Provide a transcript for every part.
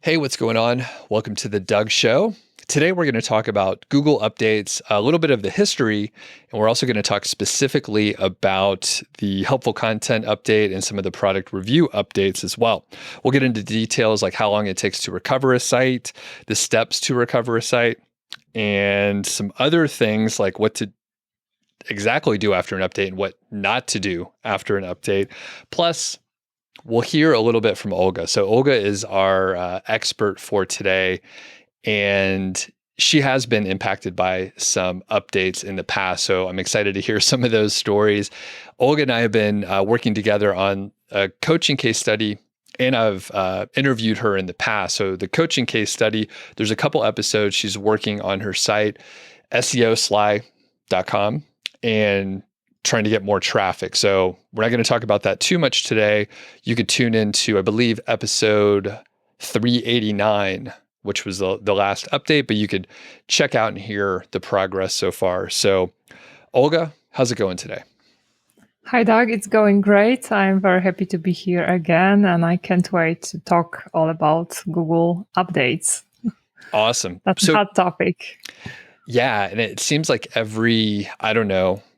Hey, what's going on? Welcome to the Doug Show. Today, we're going to talk about Google updates, a little bit of the history, and we're also going to talk specifically about the helpful content update and some of the product review updates as well. We'll get into details like how long it takes to recover a site, the steps to recover a site, and some other things like what to exactly do after an update and what not to do after an update. Plus, we'll hear a little bit from Olga. So Olga is our expert for today, and she has been impacted by some updates in the past. So I'm excited to hear some of those stories. Olga and I have been working together on a coaching case study, and I've interviewed her in the past. So the coaching case study, there's a couple episodes. She's working on her site, SEOsly.com, and trying to get more traffic. So we're not going to talk about that too much today. You could tune into, I believe, episode 389, which was the last update, but you could check out and hear the progress so far. So Olga, how's it going today? Hi, Doug. It's going great. I'm very happy to be here again, and I can't wait to talk all about Google updates. Awesome. That's a hot topic. Yeah, and it seems like every,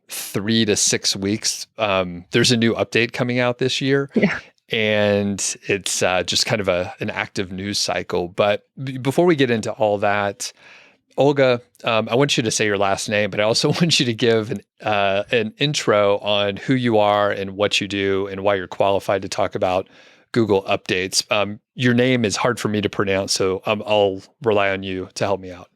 3 to 6 weeks, there's a new update coming out this year. Yeah. And it's just kind of an active news cycle. But before we get into all that, Olga, I want you to say your last name, but I also want you to give an intro on who you are and what you do and why you're qualified to talk about Google updates. Your name is hard for me to pronounce, so I'll rely on you to help me out.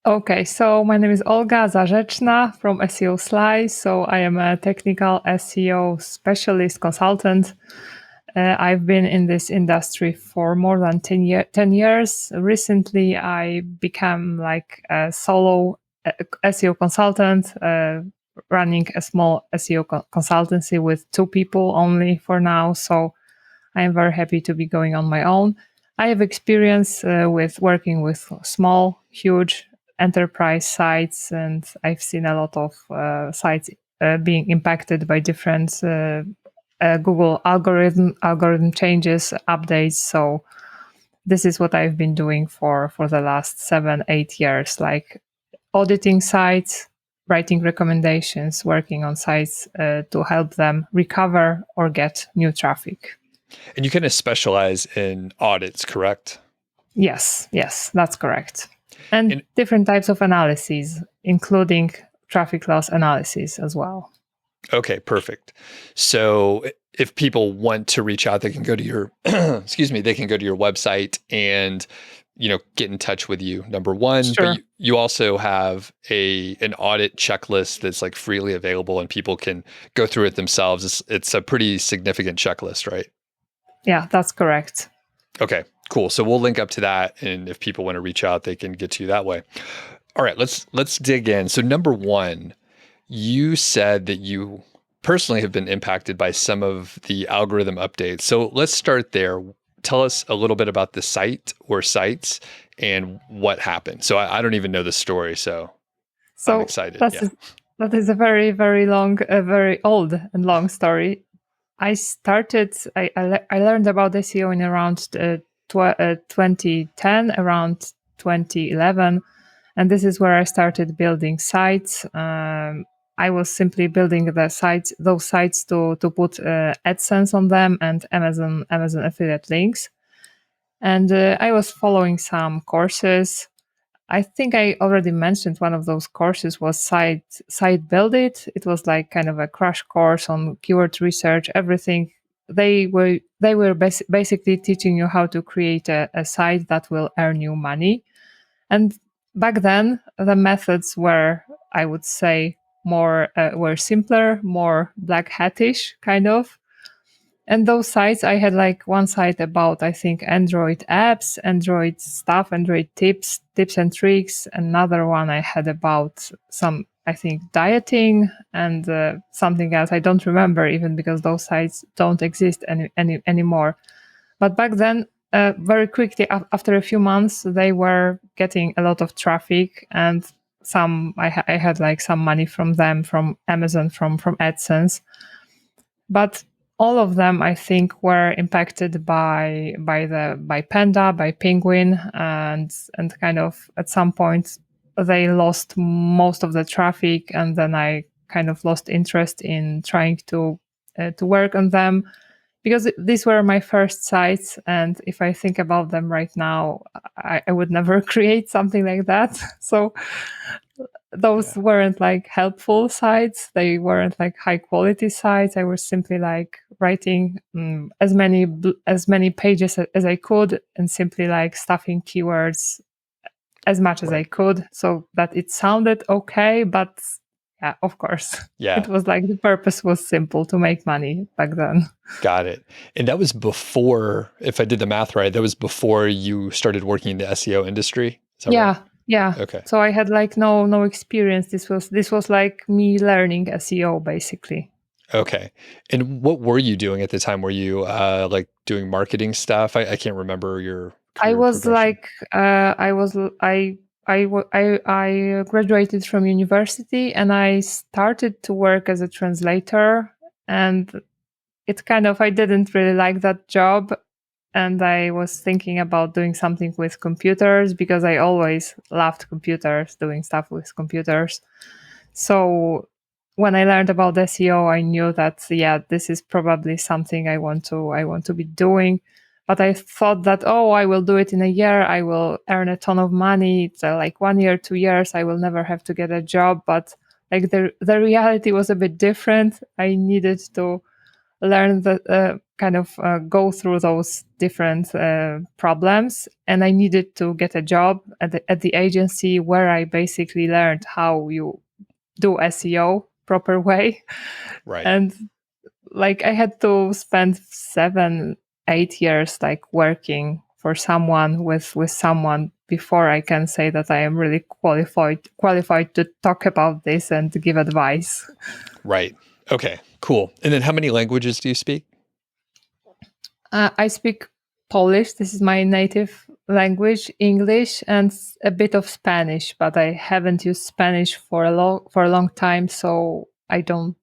Okay, so my name is Olga Zarr from Ezoic. So I am a technical SEO specialist consultant. I've been in this industry for more than 10 years. Recently, I became like a solo SEO consultant, running a small SEO consultancy with 2 people only for now. So I am very happy to be going on my own. I have experience with working with small, huge enterprise sites, and I've seen a lot of sites being impacted by different Google algorithm changes, updates. So this is what I've been doing for the last 7-8 years, like auditing sites, writing recommendations, working on sites to help them recover or get new traffic. And you kind of specialize in audits, correct? Yes, that's correct. And different types of analyses, including traffic loss analysis as well. Okay, perfect. So if people want to reach out, they can go to your, they can go to your website and, get in touch with you, number one. Sure. But you also have an audit checklist that's like freely available and people can go through it themselves. It's a pretty significant checklist, right? Yeah, that's correct. Okay, cool. So we'll link up to that. And if people want to reach out, they can get to you that way. All right, let's dig in. So number one, you said that you personally have been impacted by some of the algorithm updates. So let's start there. Tell us a little bit about the site or sites and what happened. So I don't even know the story, so I'm excited. That is a very, very long, very old and long story. I learned about SEO in around 2010, around 2011. And this is where I started building sites. I was simply building those sites to put AdSense on them and Amazon affiliate links. And I was following some courses. I think I already mentioned one of those courses was Site Build It. It was like kind of a crash course on keyword research, everything. They were basically teaching you how to create a site that will earn you money. And back then, the methods were, I would say, were simpler, more black hatish kind of. And those sites, I had like one site about, I think, Android apps, Android stuff, Android tips and tricks. Another one I had about some, I think, dieting and something else. I don't remember even because those sites don't exist anymore. But back then, very quickly, after a few months, they were getting a lot of traffic, and I had like some money from them, from Amazon, from AdSense. But all of them, I think, were impacted by Panda, by Penguin, and kind of at some point they lost most of the traffic, and then I kind of lost interest in trying to work on them, because these were my first sites, and if I think about them right now, I would never create something like that. So those weren't like helpful sites. They weren't like high quality sites. I was simply like writing as many pages as I could, and simply like stuffing keywords as much as I could, so that it sounded okay. But yeah, of course, it was like the purpose was simple, to make money back then. Got it. And that was before, if I did the math right, that was before you started working in the SEO industry. Is that right? Yeah. Okay. So I had like no experience. This was like me learning SEO basically. Okay. And what were you doing at the time? Were you like doing marketing stuff? I can't remember your I career was progression. like I graduated from university, and I started to work as a translator, and it kind of, I didn't really like that job, and I was thinking about doing something with computers, because I always loved computers, doing stuff with computers. So when I learned about SEO, I knew that this is probably something I want to be doing. But I thought that, I will do it in a year. I will earn a ton of money. It's like 1 year, 2 years. I will never have to get a job. But like the reality was a bit different. I needed to learn the kind of go through those different problems, and I needed to get a job at the agency, where I basically learned how you do SEO proper way. Right. And like I had to spend 7-8 years like working for someone with someone before I can say that I am really qualified to talk about this and to give advice. Right. Okay, cool. And then how many languages do you speak? I speak Polish. This is my native language, English, and a bit of Spanish, but I haven't used Spanish for a long time, so I don't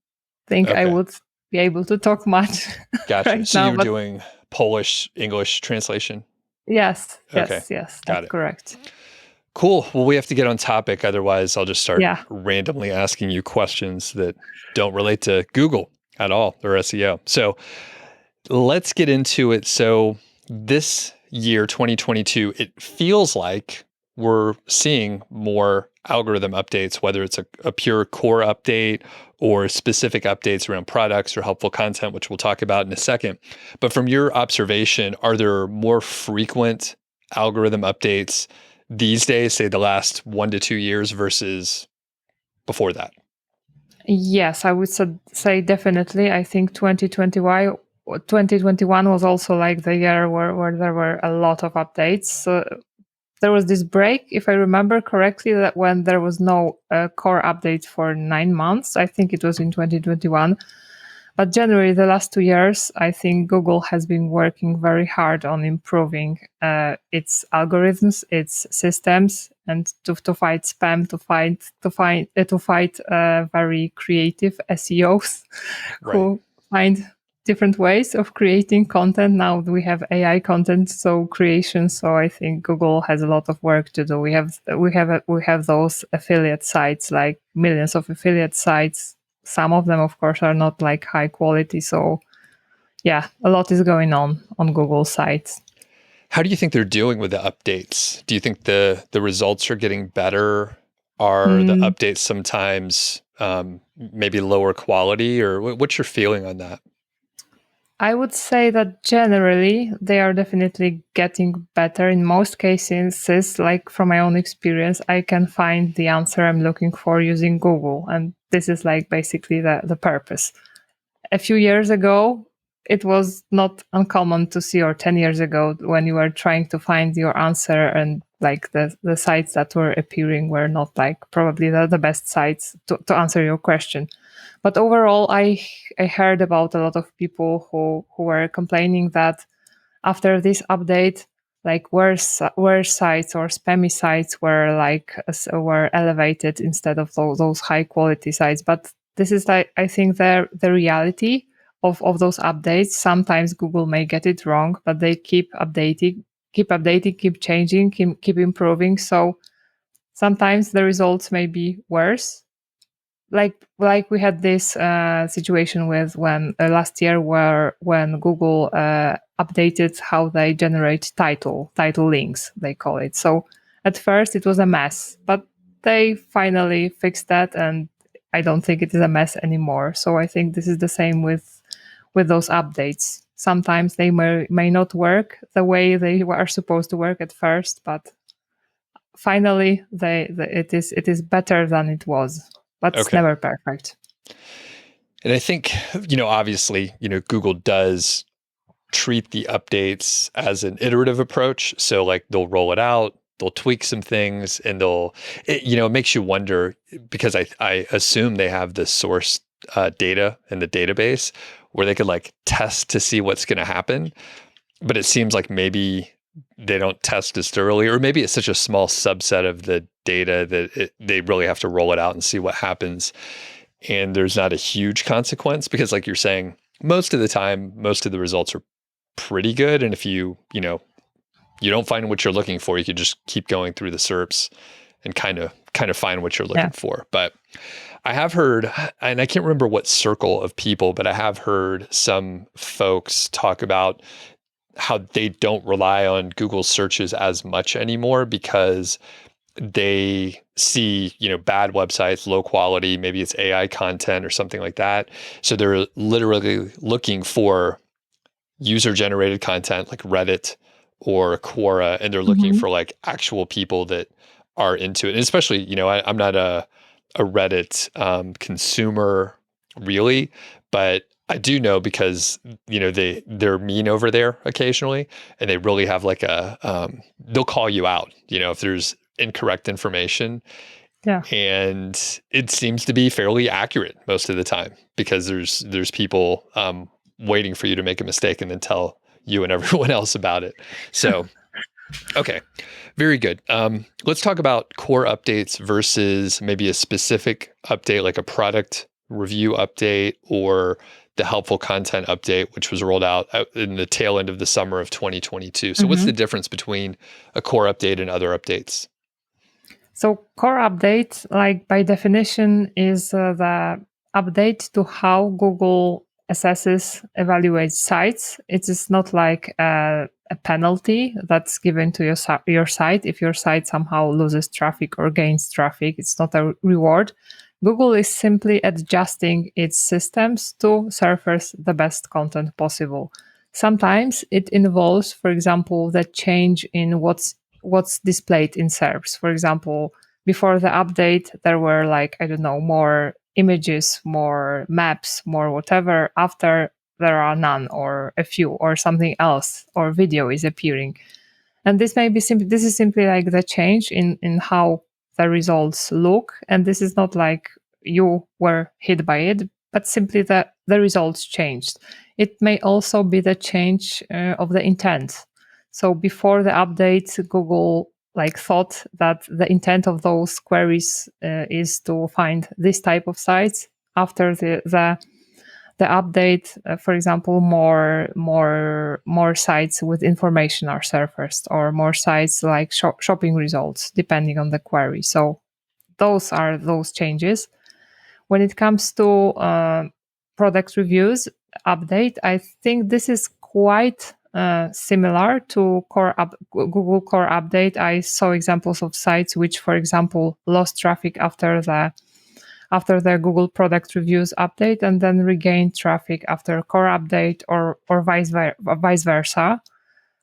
think I would be able to talk much Gotcha. right So now. you were But doing Polish, English translation? yes, Okay. yes, Got that's it. correct. Cool. Well, we have to get on topic. Otherwise, I'll just start Yeah. randomly asking you questions that don't relate to Google at all or SEO. So let's get into it. So this year, 2022, it feels like we're seeing more algorithm updates, whether it's a pure core update or specific updates around products or helpful content, which we'll talk about in a second. But from your observation, are there more frequent algorithm updates these days, say the last 1 to 2 years versus before that? Yes, I would say definitely. I think 2021 was also like the year where there were a lot of updates. So there was this break, if I remember correctly, that when there was no core update for 9 months. I think it was in 2021. But generally, the last 2 years, I think Google has been working very hard on improving its algorithms, its systems, and to fight spam, to fight very creative SEOs who find different ways of creating content. Now we have AI content creation, so I think Google has a lot of work to do. We have those affiliate sites, like millions of affiliate sites. Some of them, of course, are not like high quality. So yeah, a lot is going on Google sites. How do you think they're doing with the updates? Do you think the results are getting better? Are the updates sometimes maybe lower quality, or what's your feeling on that? I would say that generally they are definitely getting better in most cases. Like from my own experience, I can find the answer I'm looking for using Google. And this is like basically the purpose. A few years ago, it was not uncommon to see, or 10 years ago, when you were trying to find your answer, and like the sites that were appearing were not like probably the best sites to answer your question. But overall, I heard about a lot of people who were complaining that after this update, like worse sites or spammy sites were were elevated instead of those high quality sites. But this is like, I think, the reality of those updates. Sometimes Google may get it wrong, but they keep updating, keep changing, keep improving. So sometimes the results may be worse. Like we had this situation with when last year, where when Google updated how they generate title links, they call it. So at first it was a mess, but they finally fixed that, and I don't think it is a mess anymore. So I think this is the same with those updates. Sometimes they may not work the way they are supposed to work at first, but finally it is better than it was, but it's never perfect. And I think, obviously, Google does treat the updates as an iterative approach. So like they'll roll it out, they'll tweak some things, and it makes you wonder, because I assume they have the source data in the database where they could like test to see what's going to happen. But it seems like maybe they don't test as thoroughly, or maybe it's such a small subset of the data that they really have to roll it out and see what happens. And there's not a huge consequence, because like you're saying, most of the time, most of the results are pretty good. And if you don't find what you're looking for, you could just keep going through the SERPs and kind of find what you're looking for. But I have heard, and I can't remember what circle of people, but I have heard some folks talk about how they don't rely on Google searches as much anymore, because they see, bad websites, low quality, maybe it's AI content or something like that. So they're literally looking for user generated content like Reddit or Quora, and they're looking for like actual people that are into it. And especially, I'm not a Reddit consumer really, but I do know, because they're mean over there occasionally, and they really have like they'll call you out, if there's incorrect information. Yeah. And it seems to be fairly accurate most of the time, because there's people waiting for you to make a mistake and then tell you and everyone else about it. So, okay, very good. Let's talk about core updates versus maybe a specific update, like a product review update or the helpful content update, which was rolled out in the tail end of the summer of 2022. So what's the difference between a core update and other updates? So core update, like by definition, is the update to how Google assesses, evaluates sites. It is not like a penalty that's given to your site if your site somehow loses traffic or gains traffic. It's not a reward. Google is simply adjusting its systems to surface the best content possible. Sometimes it involves, for example, the change in what's displayed in SERPs. For example, before the update, there were more images, more maps, more whatever. After, there are none or a few or something else, or video is appearing. And this is simply like the change in how the results look. And this is not like you were hit by it, but simply the results changed. It may also be the change of the intent. So before the update, Google thought that the intent of those queries is to find this type of sites. After the update, for example, more sites with information are surfaced, or more sites like shopping results, depending on the query. So those are those changes. When it comes to product reviews update, I think this is quite similar to Google Core Update. I saw examples of sites which, for example, lost traffic after the Google Product Reviews update, and then regained traffic after Core Update, or vice versa.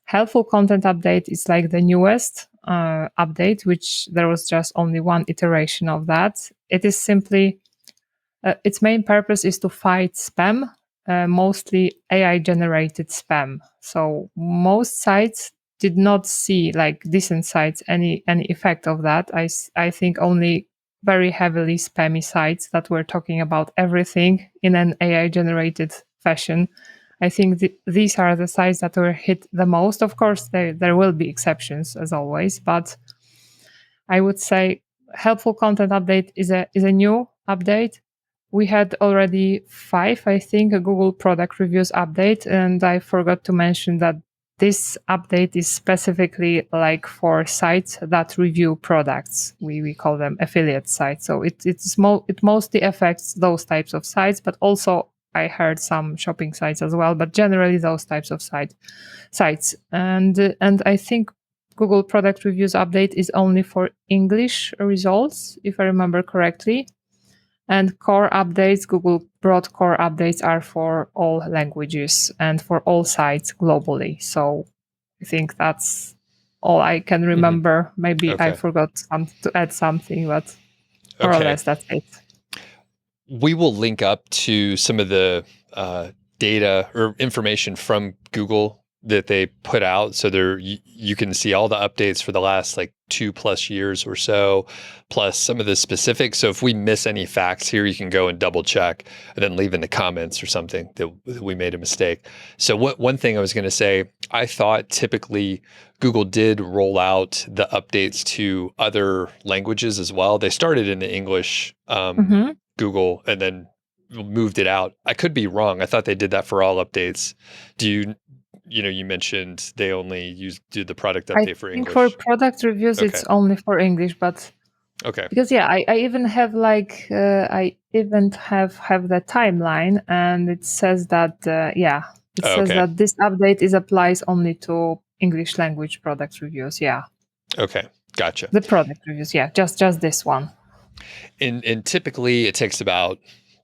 Helpful Content Update is like the newest update, which there was just only one iteration of that. It is simply its main purpose is to fight spam, mostly AI-generated spam. So most sites did not see, like decent sites, any effect of that. I think only very heavily spammy sites that were talking about everything in an AI-generated fashion. I think these are the sites that were hit the most. Of course, there will be exceptions, as always, but I would say Helpful Content Update is a new update. we had already 5, I think, a Google product reviews update. And I forgot to mention that this update is specifically like for sites that review products. We call them affiliate sites. So it mostly affects those types of sites, but also I heard some shopping sites as well, but generally those types of sites. And I think Google product reviews update is only for English results, if I remember correctly. And core updates, Google broad core updates are for all languages and for all sites globally. So I think that's all I can remember. Maybe Okay. I forgot to add something, but more or less that's it. We will link up to some of the data or information from Google that they put out. So there you can see all the updates for the last like 2+ years or so, plus some of the specifics. So if we miss any facts here, you can go and double check and then leave in the comments or something that we made a mistake. So one thing I was going to say, I thought typically Google did roll out the updates to other languages as well. They started in the English Google and then moved it out. I could be wrong. I thought they did that for all updates. You mentioned they only do the product update for English. For product reviews, it's only for English, but because I even have the timeline, and it says that says that this update applies only to English language product reviews. Yeah. Okay, gotcha. The product reviews, just this one. And typically it takes about,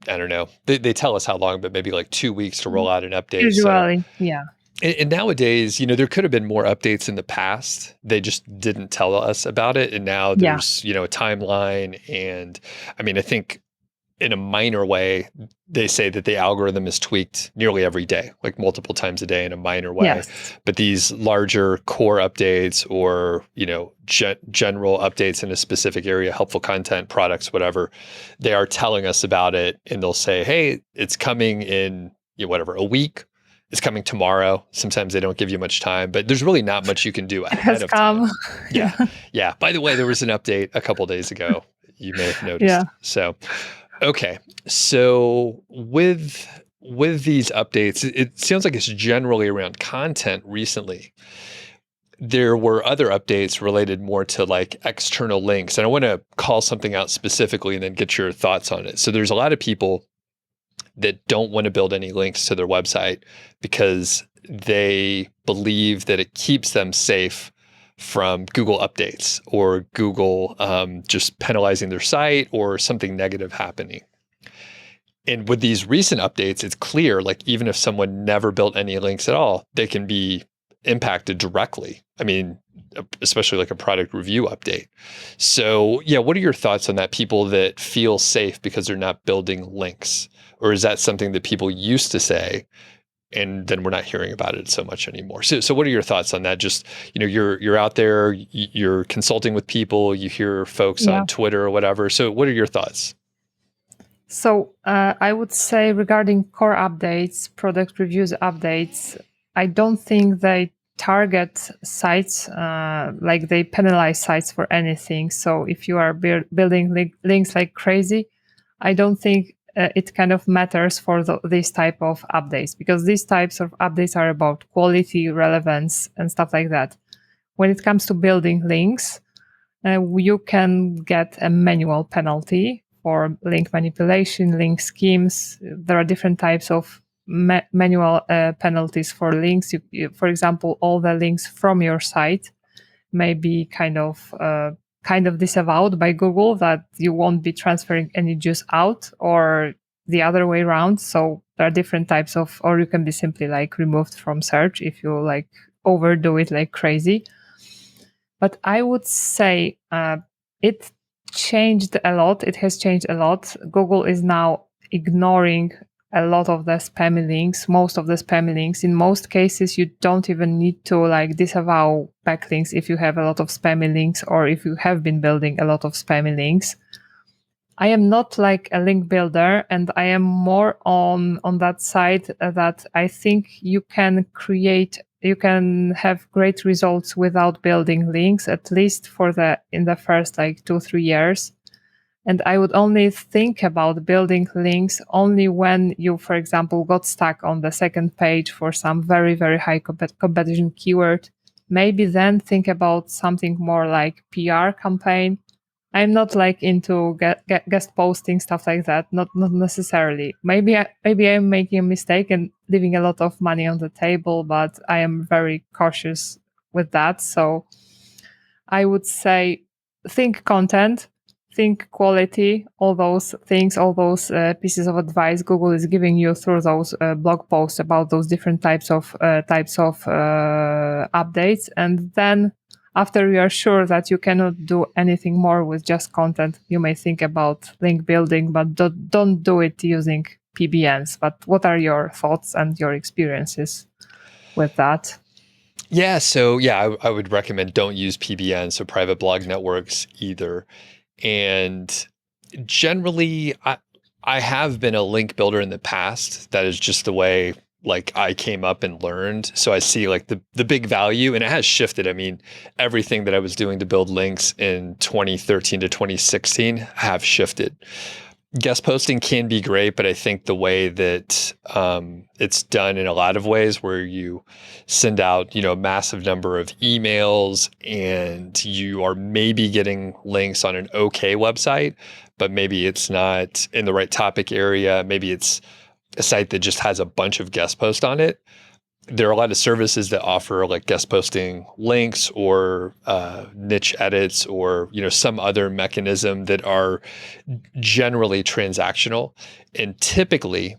I don't know, they tell us how long, but maybe like 2 weeks to roll out an update. Usually, yeah. And nowadays, there could have been more updates in the past. They just didn't tell us about it. And now there's, a timeline. And I mean, I think in a minor way, they say that the algorithm is tweaked nearly every day, like multiple times a day in a minor way. Yes. But these larger core updates or, general updates in a specific area, helpful content, products, whatever, they are telling us about it. And they'll say, hey, it's coming in, a week. It's coming tomorrow. Sometimes they don't give you much time, but there's really not much you can do ahead of time. Yeah. By the way, there was an update a couple days ago. You may have noticed. Yeah. So, okay. So with these updates, it sounds like it's generally around content recently. There were other updates related more to like external links. And I want to call something out specifically and then get your thoughts on it. So there's a lot of people that don't want to build any links to their website because they believe that it keeps them safe from Google updates or Google just penalizing their site or something negative happening. And with these recent updates, it's clear, like even if someone never built any links at all, they can be impacted directly. I mean, especially like a product review update. So yeah, what are your thoughts on that? People that feel safe because they're not building links? Or is that something that people used to say, and then we're not hearing about it so much anymore? So what are your thoughts on that? Just, you're out there, you're consulting with people, you hear folks on Twitter or whatever. So what are your thoughts? So I would say regarding core updates, product reviews updates, I don't think they target sites like they penalize sites for anything. So if you are building links like crazy, I don't think it kind of matters for these type of updates, because these types of updates are about quality, relevance, and stuff like that. When it comes to building links, you can get a manual penalty for link manipulation, link schemes. There are different types of manual penalties for links. For example, all the links from your site may be kind of disavowed by Google, that you won't be transferring any juice out, or the other way around. So there are different types of, or you can be simply like removed from search if you like overdo it like crazy. But I would say it changed a lot. It has changed a lot. Google is now ignoring a lot of the spammy links, most of the spammy links. In most cases, you don't even need to like disavow backlinks if you have a lot of spammy links, or if you have been building a lot of spammy links. I am not like a link builder, and I am more on that side that I think you can have great results without building links, at least in the first like 2-3 years. And I would only think about building links only when you, for example, got stuck on the second page for some very, very high competition keyword. Maybe then think about something more like PR campaign. I'm not like into guest posting, stuff like that. Not necessarily. Maybe I'm making a mistake and leaving a lot of money on the table, but I am very cautious with that. So I would say think content, think quality, all those things, all those pieces of advice Google is giving you through those blog posts about those different types of updates. And then after you are sure that you cannot do anything more with just content, you may think about link building, but don't do it using PBNs. But what are your thoughts and your experiences with that? Yeah, so yeah, I would recommend don't use PBN, so private blog networks either. And generally, I have been a link builder in the past. That is just the way like I came up and learned. So I see like the big value, and it has shifted. I mean, everything that I was doing to build links in 2013 to 2016 have shifted. Guest posting can be great, but I think the way that it's done in a lot of ways, where you send out, a massive number of emails, and you are maybe getting links on an okay website, but maybe it's not in the right topic area. Maybe it's a site that just has a bunch of guest posts on it. There are a lot of services that offer like guest posting links or niche edits or some other mechanism that are generally transactional, and typically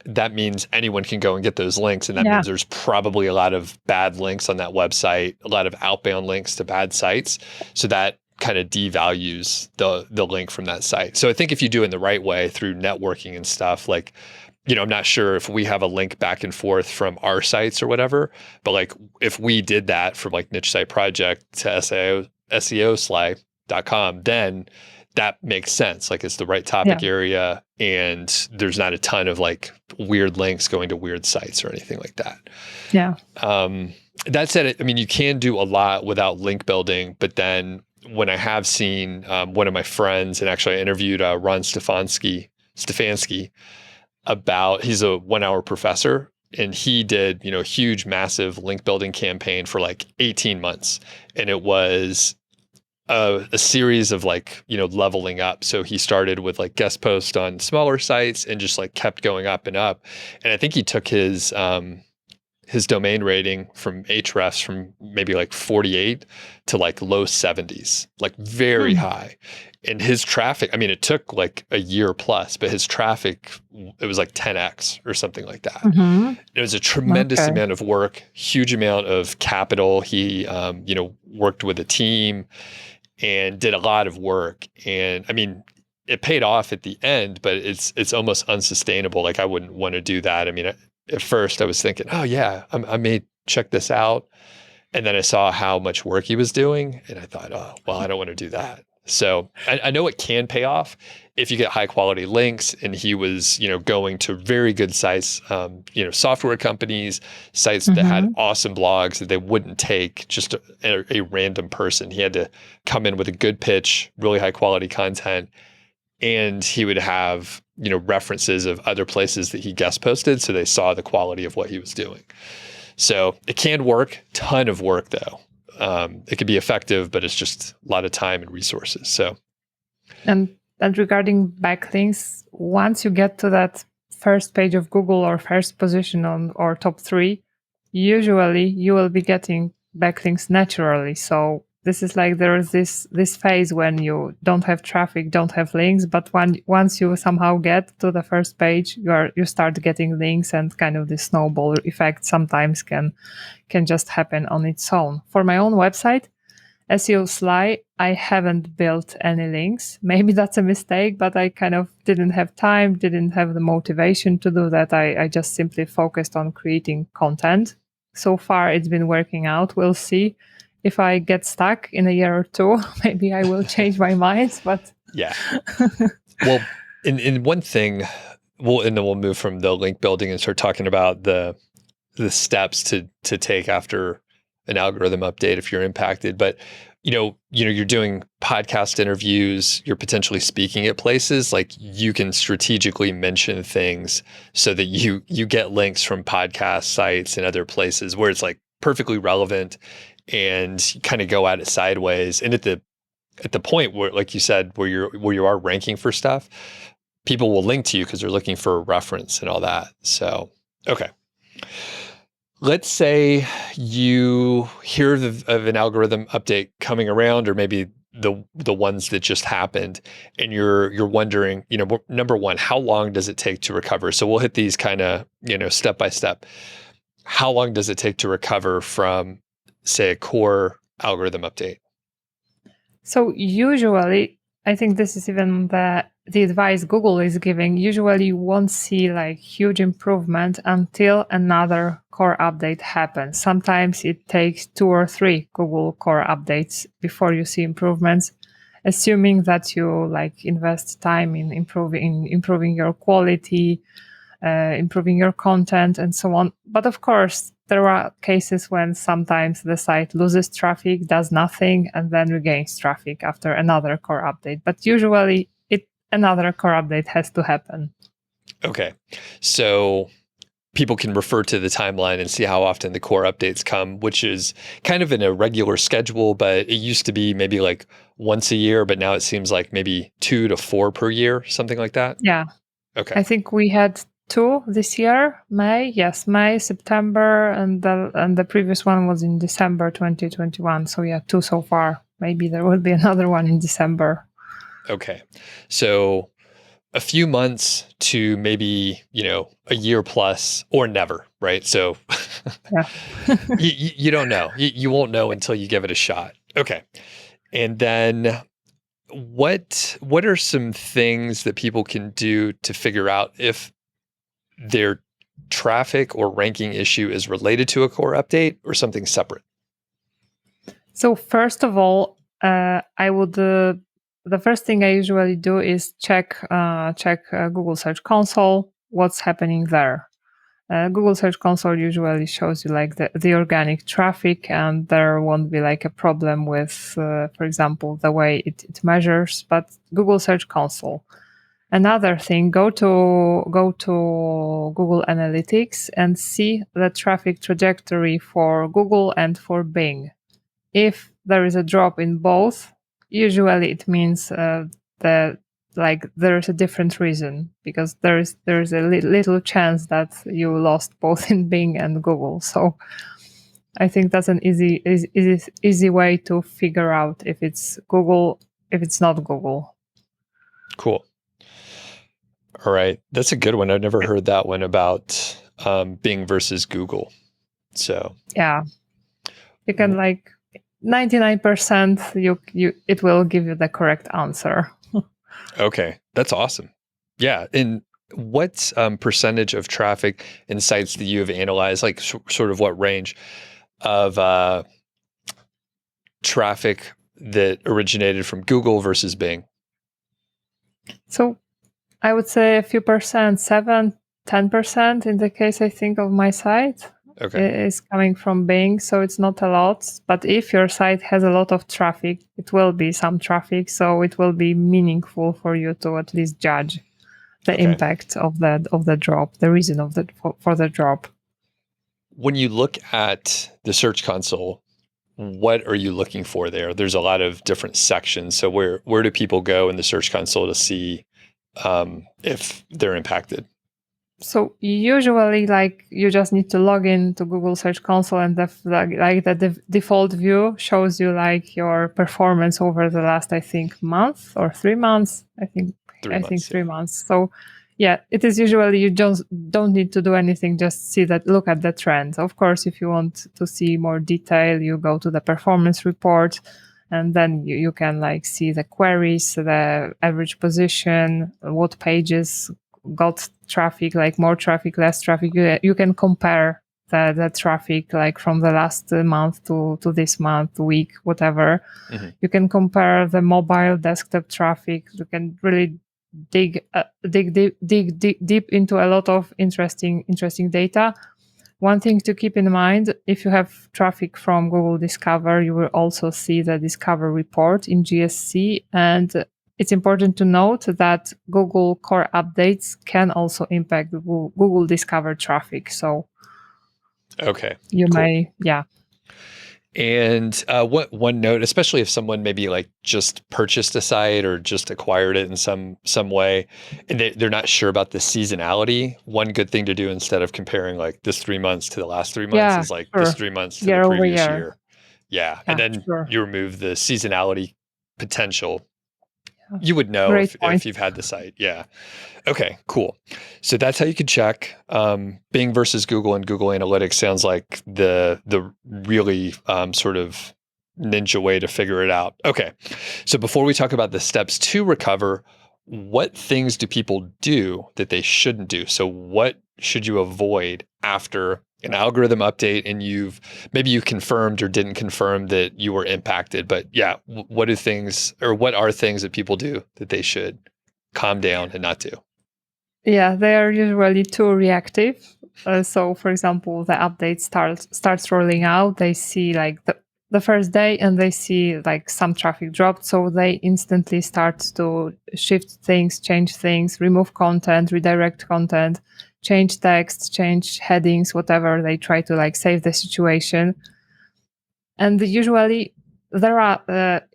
that means anyone can go and get those links, and that means there's probably a lot of bad links on that website, a lot of outbound links to bad sites, so that kind of devalues the link from that site. So I think if you do it in the right way through networking and stuff, like I'm not sure if we have a link back and forth from our sites or whatever, but like if we did that from like Niche Site Project to SEOsly.com, then that makes sense. Like it's the right topic area, and there's not a ton of like weird links going to weird sites or anything like that. Yeah. That said, I mean, you can do a lot without link building, but then when I have seen one of my friends, and actually I interviewed Ron Stefanski about, he's a 1-hour professor, and he did, huge, massive link building campaign for like 18 months. And it was a series of like, leveling up. So he started with like guest posts on smaller sites and just like kept going up and up. And I think he took his domain rating from Ahrefs from maybe like 48 to like low 70s, like very high. And his traffic, I mean, it took like a year plus, but his traffic, it was like 10x or something like that. It was a tremendous amount of work, huge amount of capital. He, worked with a team and did a lot of work. And I mean, it paid off at the end, but it's almost unsustainable. Like I wouldn't want to do that. I mean, at first I was thinking, oh yeah, I may check this out. And then I saw how much work he was doing, and I thought, oh, well, I don't want to do that. So I know it can pay off if you get high quality links. And he was, going to very good sites, software companies, sites that had awesome blogs that they wouldn't take just a random person. He had to come in with a good pitch, really high quality content, and he would have, references of other places that he guest posted, so they saw the quality of what he was doing. So it can work, ton of work though. It could be effective, but it's just a lot of time and resources. So, and regarding backlinks, once you get to that first page of Google or first position on or top 3, usually you will be getting backlinks naturally. So this is like there is this phase when you don't have traffic, don't have links, but once you somehow get to the first page, you start getting links, and kind of the snowball effect sometimes can just happen on its own. For my own website, SEO Sly, I haven't built any links. Maybe that's a mistake, but I kind of didn't have time, didn't have the motivation to do that. I just simply focused on creating content. So far, it's been working out. We'll see. If I get stuck in a year or 2, maybe I will change my mind. But yeah, well, in one thing, and then we'll move from the link building and start talking about the steps to take after an algorithm update if you're impacted. But you're doing podcast interviews, you're potentially speaking at places, like you can strategically mention things so that you get links from podcast sites and other places where it's like perfectly relevant, and kind of go at it sideways. And at the point where, like you said, where you are ranking for stuff, people will link to you because they're looking for a reference and all that. So, okay. Let's say you hear of an algorithm update coming around, or maybe the ones that just happened, and you're wondering, number one, how long does it take to recover? So we'll hit these kind of, step by step. How long does it take to recover from, say, a core algorithm update? So usually, I think this is even the advice Google is giving. Usually you won't see like huge improvement until another core update happens. Sometimes it takes 2 or 3 Google core updates before you see improvements, assuming that you like invest time in improving your quality, improving your content, and so on. But of course, there are cases when sometimes the site loses traffic, does nothing, and then regains traffic after another core update. But usually, another core update has to happen. Okay, so people can refer to the timeline and see how often the core updates come, which is kind of in a regular schedule, but it used to be maybe like once a year, but now it seems like maybe 2 to 4 per year, something like that. Yeah. Okay. I think we had 2 this year, May, September, and the previous one was in December 2021. So yeah, 2 so far. Maybe there will be another one in December. Okay. So a few months to maybe, a year plus, or never, right? So Yeah. you don't know. You won't know until you give it a shot. Okay. And then what are some things that people can do to figure out if their traffic or ranking issue is related to a core update or something separate? So first of all, I would the first thing I usually do is check Google Search Console, what's happening there. Google Search Console usually shows you like the organic traffic, and there won't be like a problem with, for example, the way it measures. But Google Search Console. Another thing, go to Google Analytics and see the traffic trajectory for Google and for Bing. If there is a drop in both, usually it means that like there is a different reason, because there is a little chance that you lost both in Bing and Google. So I think that's an easy way to figure out if it's Google, if it's not Google. Cool. All right. That's a good one. I've never heard that one about Bing versus Google. So yeah, you can like 99% it will give you the correct answer. Okay, that's awesome. Yeah, and what percentage of traffic and sites that you have analyzed, like sort of what range of traffic that originated from Google versus Bing? So I would say a few percent, 7-10% in the case, I think, of my site. Okay. Is coming from Bing, so it's not a lot. But if your site has a lot of traffic, it will be some traffic, so it will be meaningful for you to at least judge the impact of the drop, the reason of for the drop. When you look at the Search Console, what are you looking for there? There's a lot of different sections. So where do people go in the Search Console to see if they're impacted? So usually, like, you just need to log in to Google Search Console, and the default view shows you like your performance over the last, I think, month or 3 months. I think 3 months. So yeah, it is usually you just don't need to do anything. Just look at the trend. Of course, if you want to see more detail, you go to the performance report, and then you can like see the queries, the average position, what pages got traffic, like more traffic, less traffic. You can compare the traffic like from the last month to this month, week, whatever. Mm-hmm. You can compare the mobile, desktop traffic. You can really dig deep into a lot of interesting data. One thing to keep in mind, if you have traffic from Google Discover, you will also see the Discover report in GSC. And it's important to note that Google core updates can also impact Google Discover traffic. So Okay, you cool. may, yeah. And what one note, especially if someone maybe like just purchased a site or just acquired it in some way, and they're not sure about the seasonality. One good thing to do instead of comparing like this 3 months to the last 3 months Yeah, is like this sure. 3 months to the Year over previous year. year. Yeah, and Yeah, then sure. you remove the seasonality potential. Yeah. You would know Great point. if you've had the site. Yeah. Okay, cool. So that's how you could check. Bing versus Google and Google Analytics sounds like the really sort of ninja way to figure it out. Okay, so before we talk about the steps to recover, what things do people do that they shouldn't do? So what should you avoid after an algorithm update and maybe you confirmed or didn't confirm that you were impacted? But yeah, what are things that people do that they should calm down and not do? Yeah, they are usually too reactive. So, for example, the update starts rolling out. They see like the first day, and they see like some traffic dropped. So they instantly start to shift things, change things, remove content, redirect content, change text, change headings, whatever. They try to like save the situation. And usually, there are.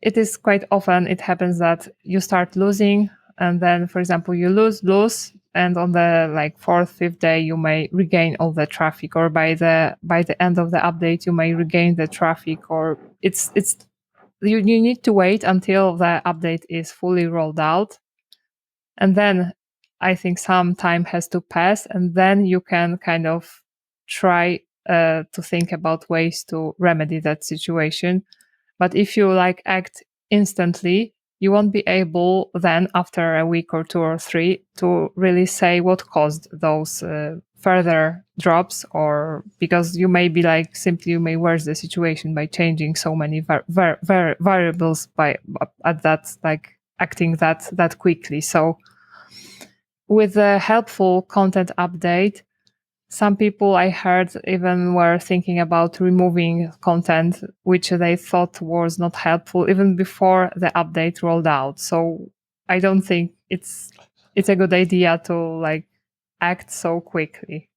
It is quite often it happens that you start losing, and then, for example, you lose, and on the like fourth, fifth day, you may regain all the traffic, or by the end of the update, you may regain the traffic, or it's you need to wait until the update is fully rolled out, and then I think some time has to pass, and then you can kind of try to think about ways to remedy that situation. But if you like act instantly, you won't be able then, after a week or two or three, to really say what caused those further drops, or because you may be like simply you may worse the situation by changing so many variables by at that like acting that quickly. So with a helpful content update, some people I heard even were thinking about removing content which they thought was not helpful even before the update rolled out. So I don't think it's a good idea to like act so quickly.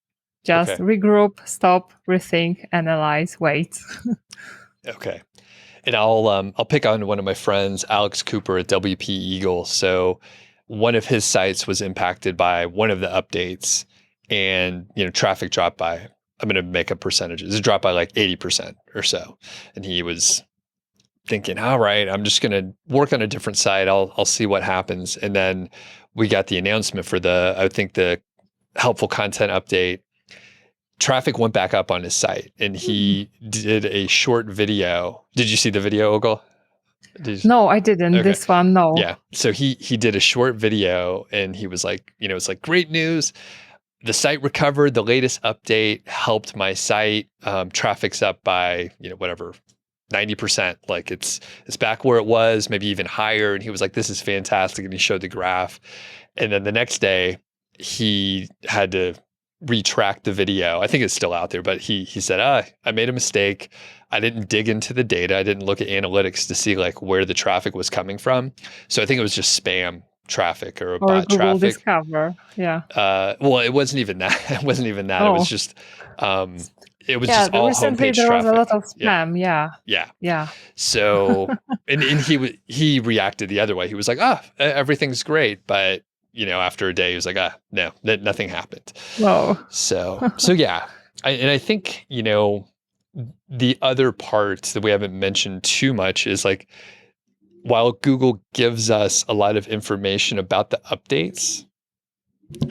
Just Okay. regroup, stop, rethink, analyze, wait. Okay. And I'll pick on one of my friends, Alex Cooper at WP Eagle. So one of his sites was impacted by one of the updates, and traffic dropped by, I'm going to make up percentages. It dropped by like 80% or so. And he was thinking, all right, I'm just going to work on a different site. I'll see what happens. And then we got the announcement for the helpful content update. Traffic went back up on his site, and he did a short video. Did you see the video, Olga? No, I didn't. Okay. This one, no. Yeah. So he did a short video, and he was like, it's like, great news. The site recovered. The latest update helped my site. Traffic's up by, whatever, 90%. Like it's back where it was, maybe even higher. And he was like, this is fantastic. And he showed the graph. And then the next day he had to retract the video. I think it's still out there, but he said, I made a mistake. I didn't dig into the data. I didn't look at analytics to see like where the traffic was coming from. So I think it was just spam traffic or bot Google traffic. Discover. Yeah. Well, it wasn't even that. It wasn't even that. It was just just all recently homepage there was traffic. a lot of spam. Yeah. So and he reacted the other way. He was like, everything's great, but after a day, he was like, no, nothing happened. Whoa. So yeah. I think, the other part that we haven't mentioned too much is like, while Google gives us a lot of information about the updates,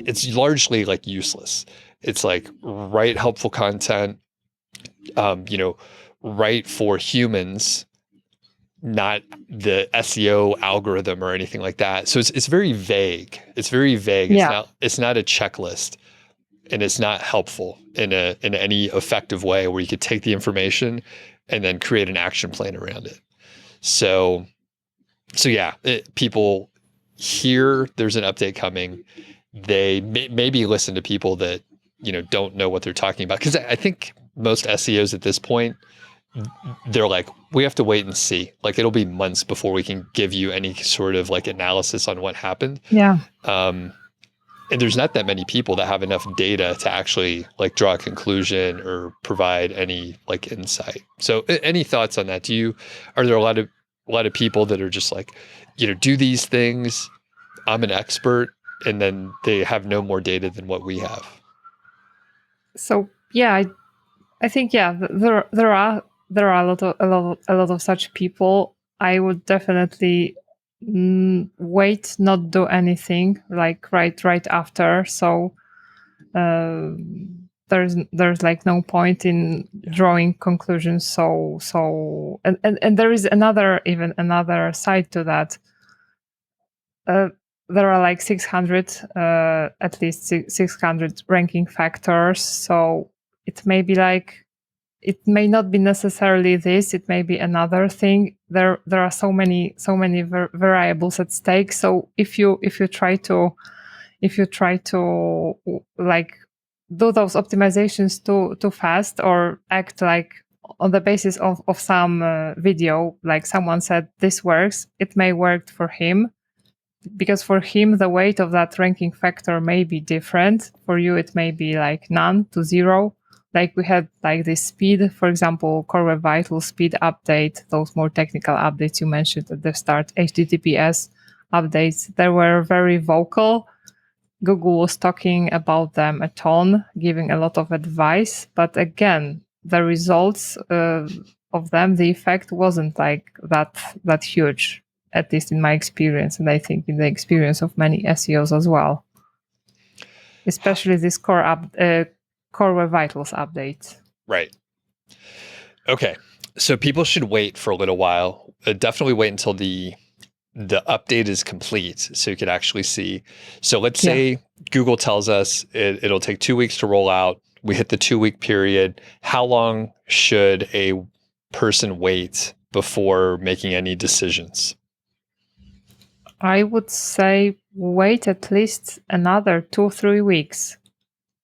it's largely like useless. It's like write helpful content, write for humans, not the SEO algorithm or anything like that. So it's very vague. It's very vague. Yeah. It's not a checklist, and it's not helpful in any effective way where you could take the information and then create an action plan around it. So yeah, people hear there's an update coming. They maybe listen to people that don't know what they're talking about. Because I think most SEOs at this point, they're like, we have to wait and see. Like, it'll be months before we can give you any sort of like analysis on what happened. Yeah. And there's not that many people that have enough data to actually like draw a conclusion or provide any like insight. So any thoughts on that? Are there a lot of people that are just like, do these things, I'm an expert, and then they have no more data than what we have? So yeah, I think there are a lot of such people. I would definitely wait, not do anything like right after. So there's like no point in drawing conclusions. So and there is another side to that. There are like 600, at least 600 ranking factors. So it may be like, it may not be necessarily this, it may be another thing. There are so many variables at stake. So if you try to like do those optimizations too fast, or act like on the basis of some video, like someone said this works, it may work for him, because for him the weight of that ranking factor may be different. For you it may be like none to zero. Like we had like this speed, for example, Core Web Vitals speed update, those more technical updates you mentioned at the start, HTTPS updates, they were very vocal. Google was talking about them a ton, giving a lot of advice, but again, the results of them, the effect wasn't like that huge, at least in my experience, and I think in the experience of many SEOs as well, especially this Core Web Vitals update. Right. Okay. So people should wait for a little while. Definitely wait until the update is complete so you could actually see. So let's say Google tells us it'll take 2 weeks to roll out. We hit the 2-week period. How long should a person wait before making any decisions? I would say wait at least another 2-3 weeks.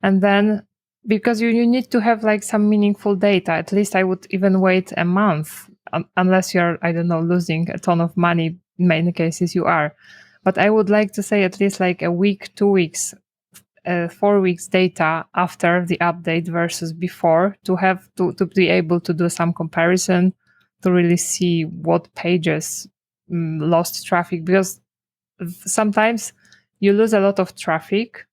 And then, because you need to have like some meaningful data, at least I would even wait a month, unless you're, I don't know, losing a ton of money. In many cases you are. But I would like to say at least like a week, 2 weeks, 4 weeks data after the update versus before, to have to be able to do some comparison, to really see what pages lost traffic. Because sometimes you lose a lot of traffic,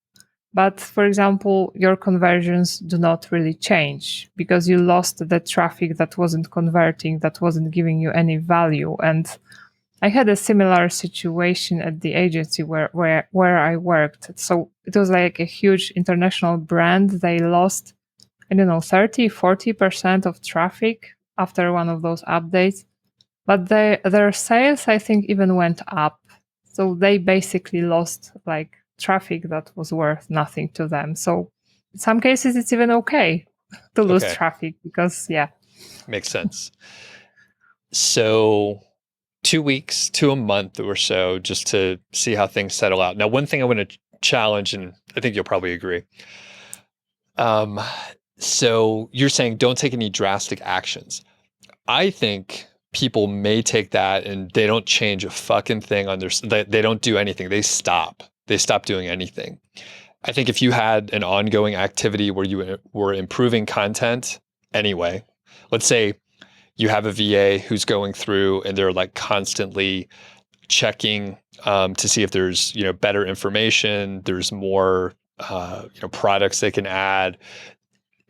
but for example, your conversions do not really change because you lost the traffic that wasn't converting, that wasn't giving you any value. And I had a similar situation at the agency where I worked. So it was like a huge international brand. They lost, I don't know, 30-40% of traffic after one of those updates. But their sales, I think, even went up. So they basically lost like traffic that was worth nothing to them. So in some cases, it's even okay to lose traffic because, Makes sense. So 2 weeks to a month or so just to see how things settle out. Now, one thing I want to challenge, and I think you'll probably agree. So you're saying don't take any drastic actions. I think people may take that and they don't change a fucking thing on they don't do anything. They stop doing anything. I think if you had an ongoing activity where you were improving content anyway, let's say you have a VA who's going through and they're like constantly checking to see if there's, better information, there's more, products they can add,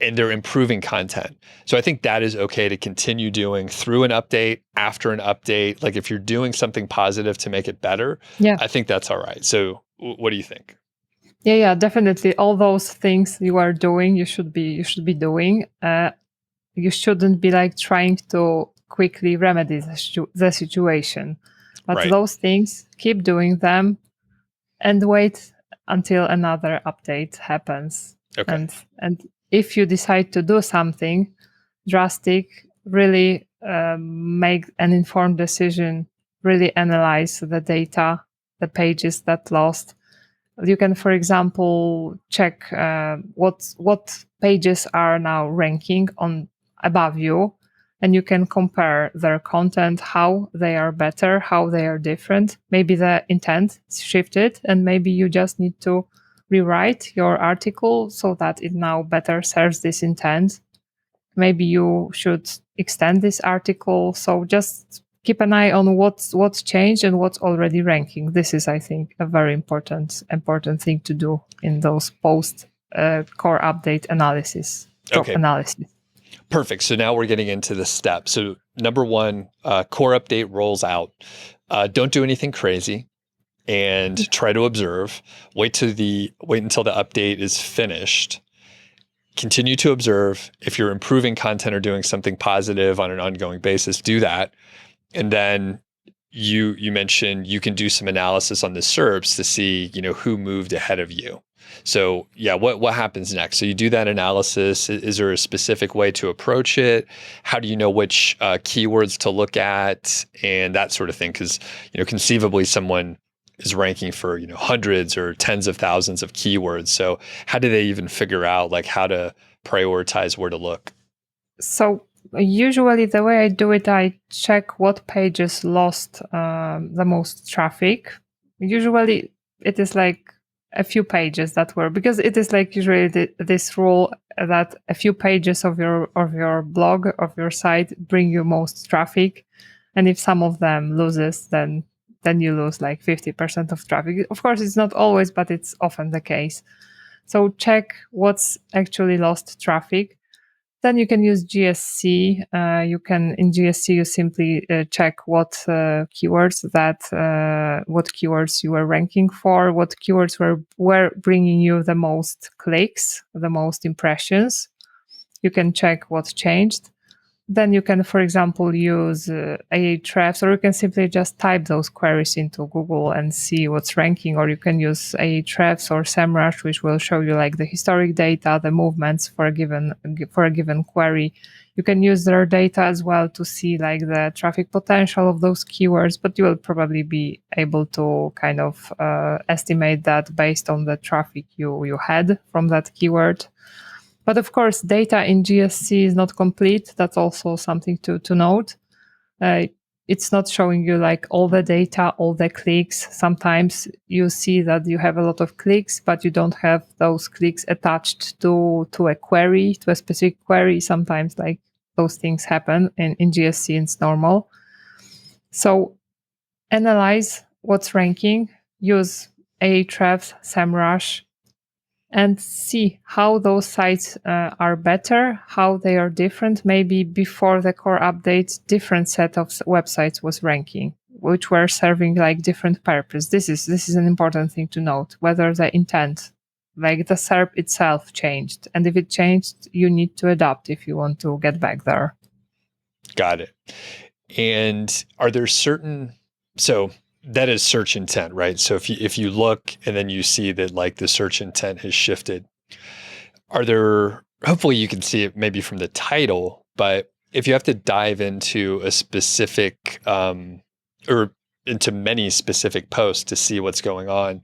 and they're improving content. So I think that is okay to continue doing through an update, after an update. Like if you're doing something positive to make it better, I think that's all right. So what do you think? Yeah, definitely. All those things you are doing, you should be doing. You shouldn't be like trying to quickly remedy the situation. But those things, keep doing them and wait until another update happens. Okay. And if you decide to do something drastic, really make an informed decision, really analyze the data, the pages that lost, You can, for example, check what pages are now ranking on above you, and you can compare their content, how they are better, how they are different. Maybe the intent is shifted, and maybe you just need to rewrite your article so that it now better serves this intent. Maybe you should extend this article. So just keep an eye on what's changed and what's already ranking. This is, I think, a very important thing to do in those post core update analysis, drop Okay, analysis. perfect. So now we're getting into the steps. So number one, core update rolls out. Don't do anything crazy, and try to observe. Wait until the update is finished. Continue to observe. If you're improving content or doing something positive on an ongoing basis, do that. And then you mentioned you can do some analysis on the SERPs to see, who moved ahead of you. So yeah, what happens next? So you do that analysis. Is there a specific way to approach it? How do you know which keywords to look at and that sort of thing? Because conceivably someone is ranking for hundreds or tens of thousands of keywords. So how do they even figure out like how to prioritize where to look? So usually the way I do it, I check what pages lost the most traffic. Usually it is like a few pages that were, because it is like usually this rule that a few pages of your blog, of your site, bring you most traffic, and if some of them loses, then you lose like 50% of traffic. Of course, it's not always, but it's often the case. So check what's actually lost traffic. Then you can use GSC. In GSC you simply check what keywords you were ranking for, what keywords were bringing you the most clicks, the most impressions. You can check what changed. Then you can, for example, use Ahrefs, or you can simply just type those queries into Google and see what's ranking, or you can use Ahrefs or SEMrush, which will show you like the historic data, the movements for a given query. You can use their data as well to see like the traffic potential of those keywords, but you will probably be able to kind of estimate that based on the traffic you had from that keyword. But of course, data in GSC is not complete. That's also something to note. It's not showing you like all the data, all the clicks. Sometimes you see that you have a lot of clicks, but you don't have those clicks attached to a query, to a specific query. Sometimes like those things happen in GSC, it's normal. So analyze what's ranking, use Ahrefs, SEMrush, and see how those sites are better, how they are different. Maybe before the core update, different set of websites was ranking, which were serving like different purpose. This is an important thing to note, whether the intent, like the SERP itself, changed. And if it changed, you need to adapt if you want to get back there. Got it. And are there so that is search intent, right? So if you look and then you see that like the search intent has shifted, hopefully you can see it maybe from the title, but if you have to dive into a specific or into many specific posts to see what's going on,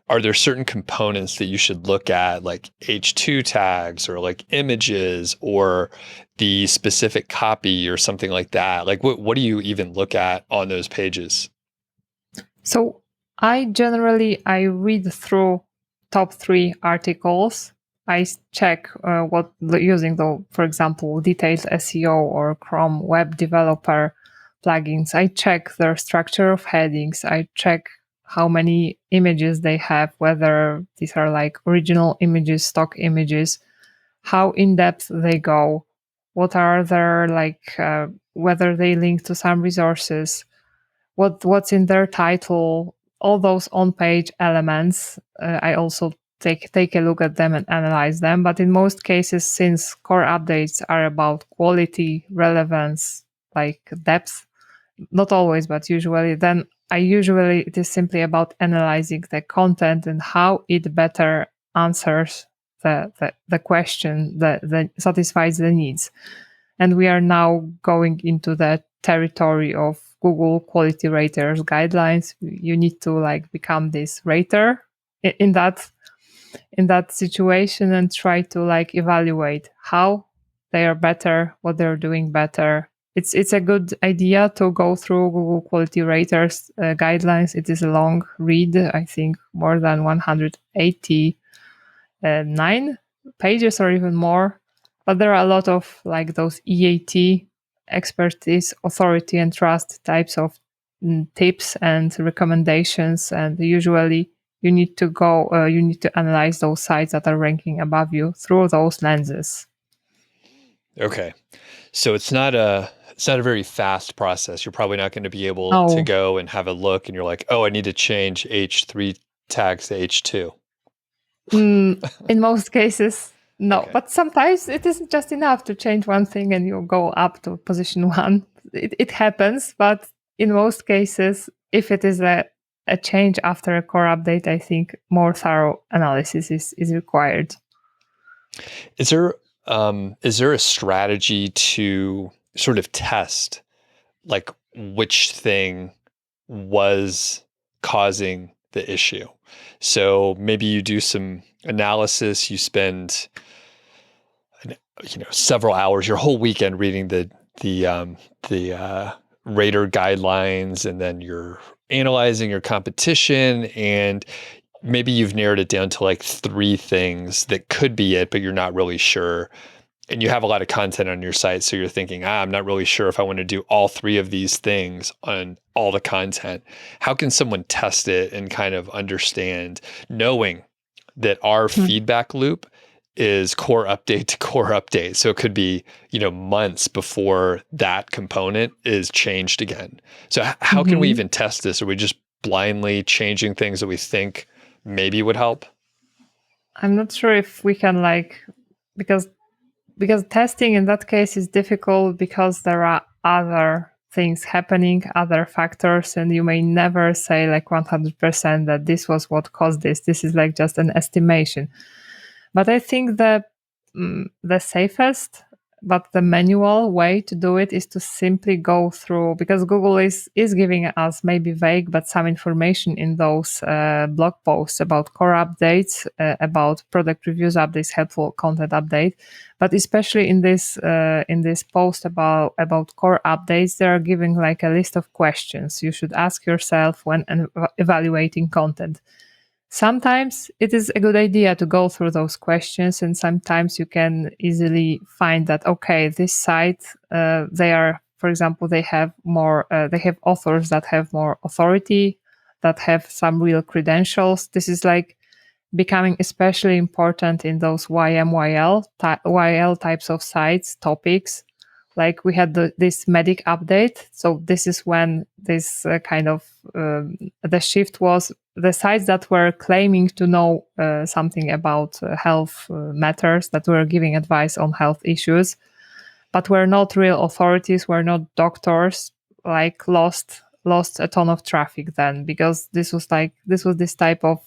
are there certain components that you should look at, like H2 tags or like images or the specific copy or something like that? Like what do you even look at on those pages? So I read through top 3 articles. I check using for example, detailed SEO or Chrome web developer plugins. I check their structure of headings. I check how many images they have, whether these are like original images, stock images, how in depth they go, what are their whether they link to some resources, what's in their title, all those on-page elements. I also take a look at them and analyze them. But in most cases, since core updates are about quality, relevance, like depth, not always, but usually, then it is simply about analyzing the content and how it better answers the question that satisfies the needs. And we are now going into the territory of Google quality raters guidelines. You need to become this rater in that situation and try to like evaluate how they are better, what they're doing better. It's a good idea to go through Google Quality Raters guidelines. It is a long read, I think more than 189 pages or even more. But there are a lot of like those EAT, expertise, authority, and trust types of tips and recommendations. And usually you need to analyze those sites that are ranking above you through those lenses. Okay. So it's not a very fast process. You're probably not going to be able to Oh, go and have a look and you're like, oh, I need to change H3 tags to H2. in most cases, no. Okay. But sometimes it isn't just enough to change one thing and you go up to position one. It happens, but in most cases, if it is a change after a core update, I think more thorough analysis is required. Is there a strategy to sort of test like which thing was causing the issue? So maybe you do some analysis, you spend several hours, your whole weekend reading the rater guidelines, and then you're analyzing your competition, and maybe you've narrowed it down to like 3 things that could be it, but you're not really sure. And you have a lot of content on your site, so you're thinking, I'm not really sure if I want to do all 3 of these things on all the content. How can someone test it and kind of understand, knowing that our feedback loop is core update to core update? So it could be, months before that component is changed again. So how can we even test this? Are we just blindly changing things that we think maybe would help? I'm not sure if we can because testing in that case is difficult because there are other things happening, other factors, and you may never say like 100% that this was what caused this. This is like just an estimation. But I think the safest but the manual way to do it is to simply go through, because Google is giving us maybe vague but some information in those blog posts about core updates, about product reviews updates, helpful content update. But especially in this post about core updates, they are giving like a list of questions you should ask yourself when evaluating content. Sometimes it is a good idea to go through those questions, and sometimes you can easily find that, okay, this site, they are, for example, they have authors that have more authority, that have some real credentials. This is like becoming especially important in those YMYL types of sites, topics. Like we had this medic update. So this is when this the shift was the sites that were claiming to know something about health matters, that were giving advice on health issues, but were not real authorities, were not doctors, like lost a ton of traffic then, because this was this type of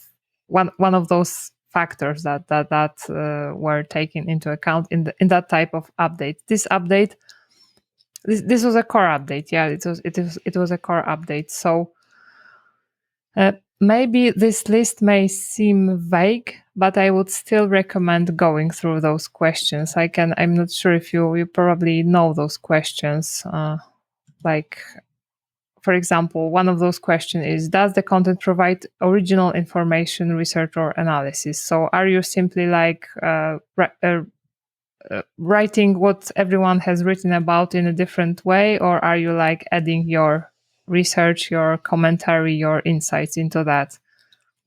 one of those factors that were taken into account in that type of update. This was a core update. Yeah, it was a core update. So maybe this list may seem vague, but I would still recommend going through those questions. I'm not sure if you probably know those questions. Like, for example, one of those questions is, does the content provide original information, research, or analysis? So are you simply like writing what everyone has written about in a different way, or are you like adding your research, your commentary, your insights into that?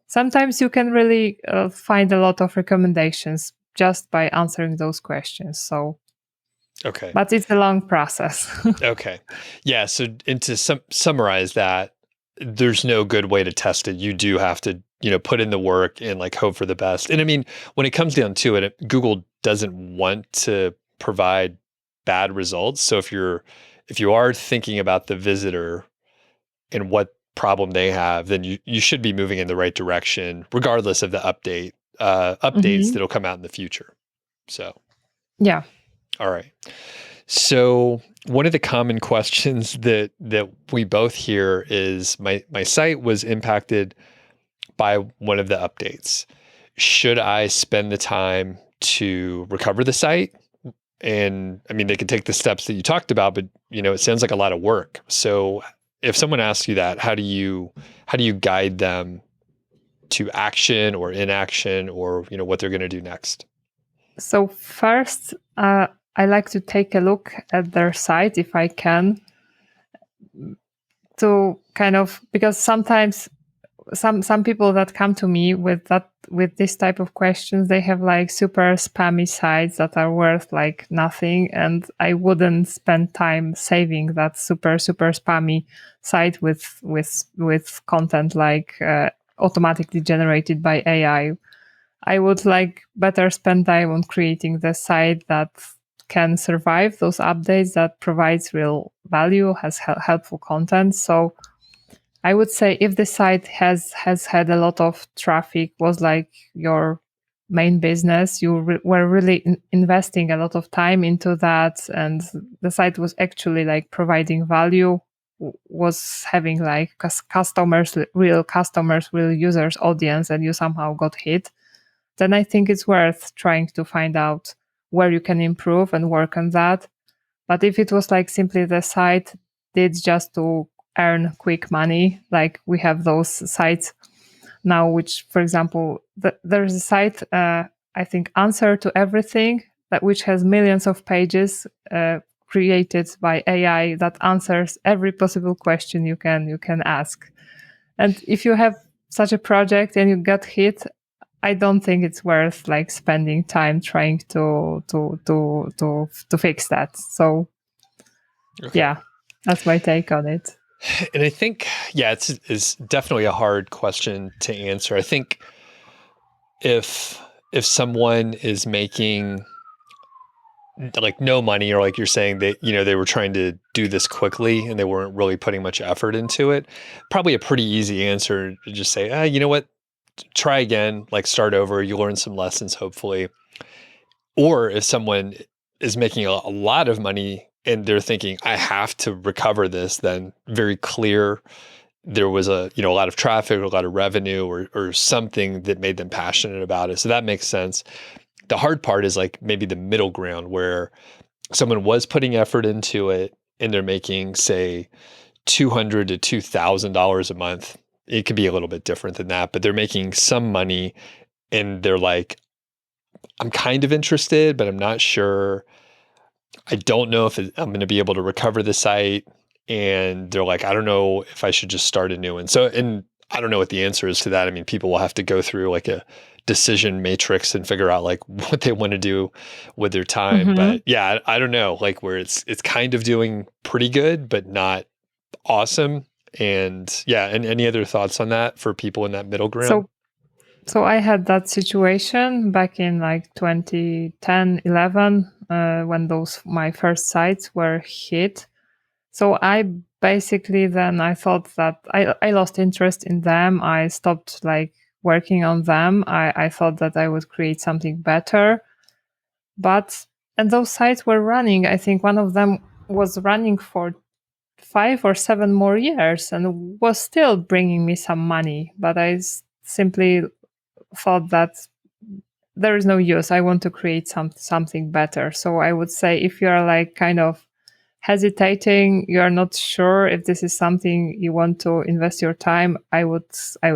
Sometimes you can really find a lot of recommendations just by answering those questions. So, Okay. but it's a long process. Okay. Yeah. So, and to summarize that, there's no good way to test it. You do have to, put in the work and like hope for the best. And I mean, when it comes down to it, Google doesn't want to provide bad results. So if you are thinking about the visitor and what problem they have, then you should be moving in the right direction, regardless of the updates that'll come out in the future. So, yeah. all right. So one of the common questions that we both hear is my site was impacted by one of the updates. Should I spend the time to recover the site? And I mean, they could take the steps that you talked about, but it sounds like a lot of work. So if someone asks you that, how do you guide them to action or inaction, or what they're going to do next? So first, I like to take a look at their site if I can, to kind of, because sometimes some people that come to me with this type of questions, they have like super spammy sites that are worth like nothing, and I wouldn't spend time saving that super spammy site with content like automatically generated by AI. I would like better spend time on creating the site that can survive those updates, that provides real value, has helpful content. So I would say if the site has had a lot of traffic, was like your main business, you were really investing a lot of time into that, and the site was actually like providing value, was having like customers, real users, audience, and you somehow got hit, then I think it's worth trying to find out where you can improve and work on that. But if it was like simply the site did just to earn quick money, like we have those sites now, which, for example, there's a site, I think, Answer to Everything, which has millions of pages created by AI that answers every possible question you can ask. And if you have such a project and you get hit, I don't think it's worth like spending time trying to fix that. So, Okay. yeah, that's my take on it. And I think, yeah, it's definitely a hard question to answer. I think if someone is making like no money, or like you're saying that, they were trying to do this quickly and they weren't really putting much effort into it, probably a pretty easy answer to just say, you know what, try again, like start over, you learn some lessons, hopefully. Or if someone is making a lot of money and they're thinking, I have to recover this, then very clear there was a lot of traffic, a lot of revenue, or something that made them passionate about it. So that makes sense. The hard part is like maybe the middle ground, where someone was putting effort into it and they're making, say, $200 to $2,000 a month. It could be a little bit different than that, but they're making some money and they're like, I'm kind of interested, but I'm not sure. I don't know if I'm going to be able to recover the site. And they're like, I don't know if I should just start a new one. So, and I don't know what the answer is to that. I mean, people will have to go through like a decision matrix and figure out like what they want to do with their time. Mm-hmm. But yeah, I don't know, like where it's kind of doing pretty good, but not awesome. And yeah, and any other thoughts on that for people in that middle ground? So I had that situation back in like 2010, 11, when my first sites were hit. So I basically then I thought that I lost interest in them. I stopped like working on them. I thought that I would create something better. And those sites were running. I think one of them was running for 5 or 7 more years and was still bringing me some money. But I simply thought that there is no use. I want to create something better. So I would say if you're like kind of hesitating, you're not sure if this is something you want to invest your time, I would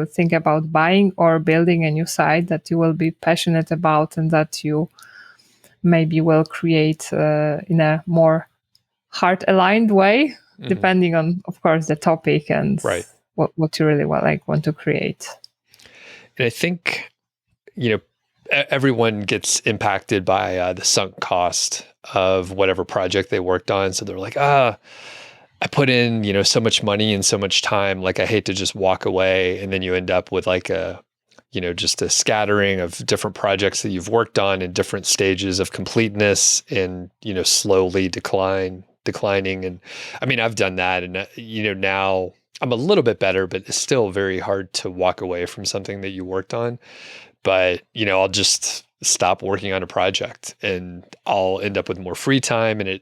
think about buying or building a new site that you will be passionate about and that you maybe will create in a more heart aligned way, depending on, of course, the topic and right. what you really want to create. And I think, everyone gets impacted by the sunk cost of whatever project they worked on. So they're like, I put in, so much money and so much time, like I hate to just walk away. And then you end up with like just a scattering of different projects that you've worked on in different stages of completeness and, slowly declining. And I mean, I've done that. And, now I'm a little bit better, but it's still very hard to walk away from something that you worked on. But, I'll just stop working on a project and I'll end up with more free time. And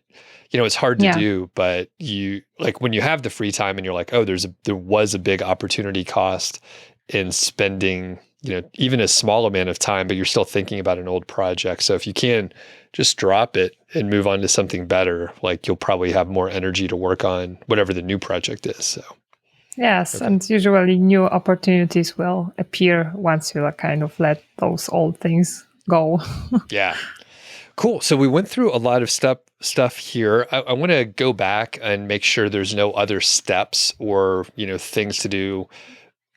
it's hard to do, but you like when you have the free time and you're like, oh, there was a big opportunity cost in spending, even a small amount of time, but you're still thinking about an old project. So if you can just drop it and move on to something better, like you'll probably have more energy to work on whatever the new project is. So Yes, okay. and usually new opportunities will appear once you kind of let those old things go. Yeah. Cool. So we went through a lot of stuff here. I want to go back and make sure there's no other steps or things to do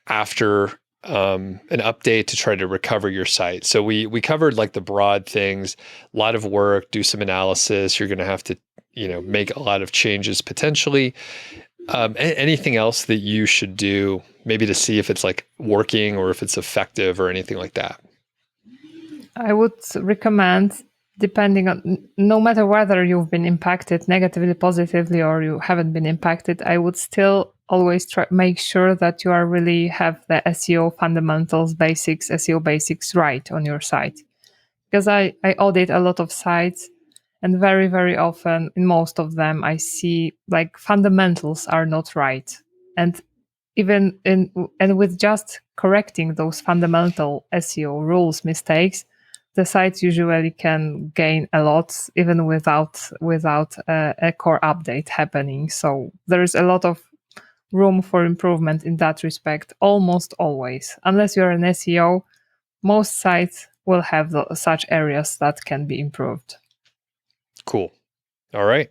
after an update to try to recover your site. So we covered like the broad things, a lot of work, do some analysis. You're going to have to make a lot of changes potentially. Anything else that you should do, maybe to see if it's like working or if it's effective or anything like that? I would recommend, depending on, no matter whether you've been impacted negatively, positively, or you haven't been impacted, I would still always make sure that you are really have the SEO fundamentals, basics, SEO basics right on your site. Because I audit a lot of sites, and very, very often in most of them, I see like fundamentals are not right. And even with just correcting those fundamental SEO rules mistakes, the sites usually can gain a lot even without a core update happening. So there is a lot of room for improvement in that respect, almost always. Unless you're an SEO, most sites will have such areas that can be improved. Cool. All right.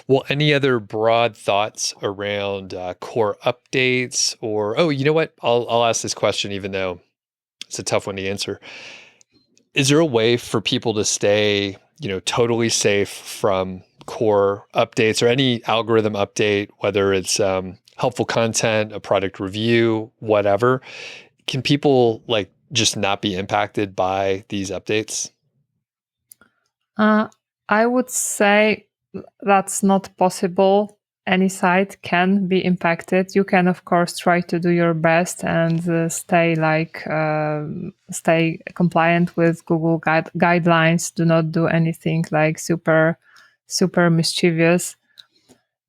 Well, any other broad thoughts around core updates or, oh, you know what? I'll ask this question, even though it's a tough one to answer. Is there a way for people to stay, totally safe from core updates or any algorithm update, whether it's helpful content, a product review, whatever? Can people like just not be impacted by these updates? I would say that's not possible. Any site can be impacted. You can, of course, try to do your best and stay compliant with Google guidelines. Do not do anything like super mischievous.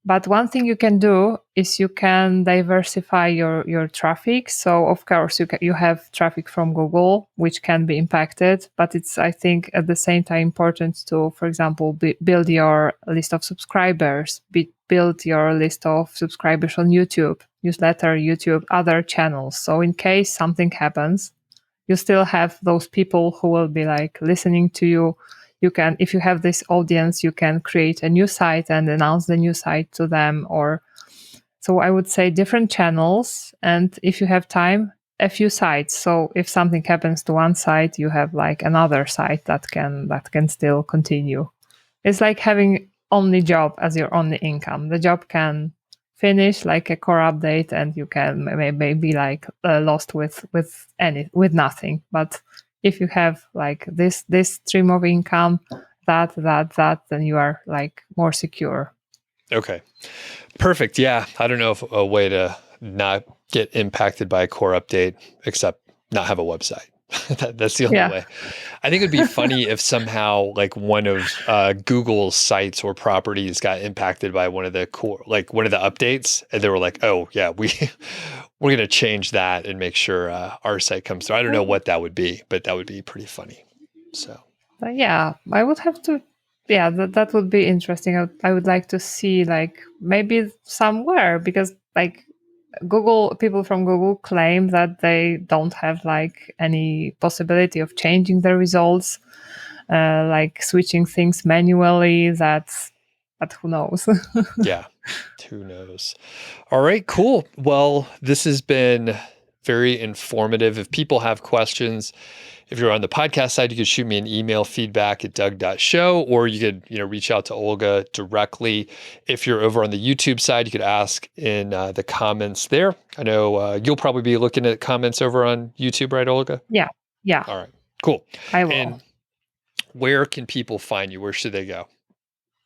But one thing you can do is you can diversify your traffic. So of course you have traffic from Google, which can be impacted, but it's, I think, at the same time important to, for example, build your list of subscribers, build your list of subscribers on YouTube, newsletter, YouTube, other channels. So in case something happens, you still have those people who will be like listening to you. You can, if you have this audience, you can create a new site and announce the new site to them. Or so I would say different channels, and if you have time, a few sites. So if something happens to one site, you have like another site that can still continue. It's like having only job as your only income. The job can finish like a core update, and you can maybe like lost with nothing. But if you have like this stream of income, that, then you are like more secure. Okay. Perfect. Yeah. I don't know if a way to not get impacted by a core update except not have a website. That's the only way. I think it'd be funny if somehow like one of Google's sites or properties got impacted by one of the updates, and they were like, "Oh yeah, we're going to change that and make sure our site comes through." I don't know what that would be, but that would be pretty funny. So yeah, I would have to. Yeah, that would be interesting. I would like to see like maybe somewhere, because like Google, people from Google claim that they don't have like any possibility of changing the results, like switching things manually. But who knows? yeah, who knows? All right, cool. Well, this has been very informative. If people have questions, if you're on the podcast side, you could shoot me an email, feedback@doug.show, or you could, reach out to Olga directly. If you're over on the YouTube side, you could ask in the comments there. I know you'll probably be looking at comments over on YouTube, right, Olga? Yeah. All right, cool. I will. And where can people find you? Where should they go?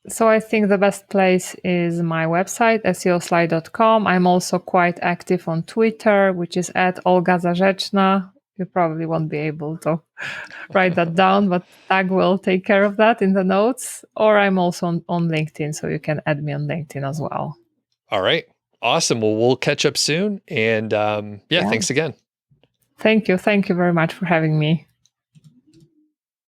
So I think the best place is my website, seoslide.com. I'm also quite active on Twitter, which is @Olga Zarr. You probably won't be able to write that down, but Doug will take care of that in the notes. Or I'm also on LinkedIn, so you can add me on LinkedIn as well. All right. Awesome. Well, we'll catch up soon. And yeah, thanks again. Thank you. Thank you very much for having me.